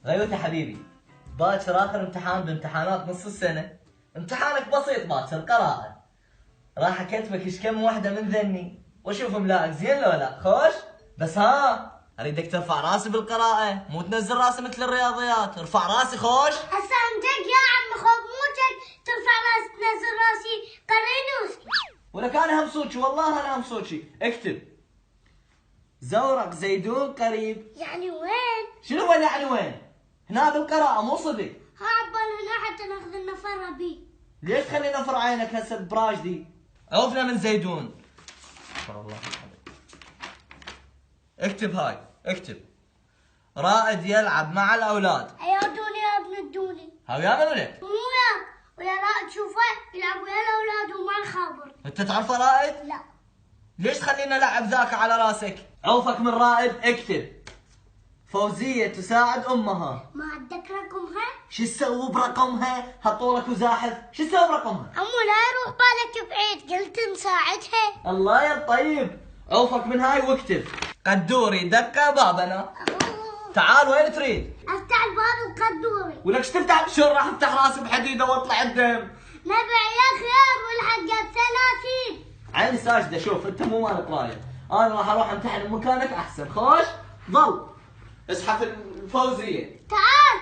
غيوت يا حبيبي، باكر اخر امتحان بامتحانات نص السنة. امتحانك بسيط باكر، قراءة. راح اكتبك ايش كم وحدة من ذني واشوف ملاك زين لو لا. خوش بس ها، اريدك ترفع راسي بالقراءة، مو تنزل راسي مثل الرياضيات. ارفع راسي خوش. هسه عندك يا عم خوف، مو جد ترفع راسي تنزل راسي، قرينوس. ولك انا همسوكي، والله انا همسوكي. اكتب زورق زيدون قريب. يعني وين؟ شنو وين يعني وين؟ هنا بالقراءة مو صدق. ها عبال هنا حتى ناخذ النفر بيه. ليش تخلي نفر عينك هسه براجدي؟ عوفنا من زيدون. والله اكتب هاي، اكتب رائد يلعب مع الاولاد. يا دوني يا ابن الدوني. هاي يا من ولك؟ مو وياك، ويا رائد شوفه يلعب ويا الاولاد وما نخابر. انت تعرفه رائد؟ لا. ليش تخلينا نلعب ذاك على راسك؟ عوفك من رائد. اكتب فوزية تساعد امها. ما عندك رقمها؟ شو تسوي برقمها؟ هطولك وزاحف، شو تسوي برقمها؟ عمو لا يروح بالك بعيد، قلت نساعدها. الله يا طيب. عوفك من هاي واكتب قدوري دقة بابنا. تعال وين تريد؟ افتح الباب وقدوري. ولك ايش تفتح؟ شو راح افتح راسي بحديده واطلع الدم؟ نبع يا خير والحق 30. عيني ساجده. شوف انت مو مالك رايه، انا راح اروح امتحن بمكانك احسن. خوش ظل اسحف الفوزيه. تعال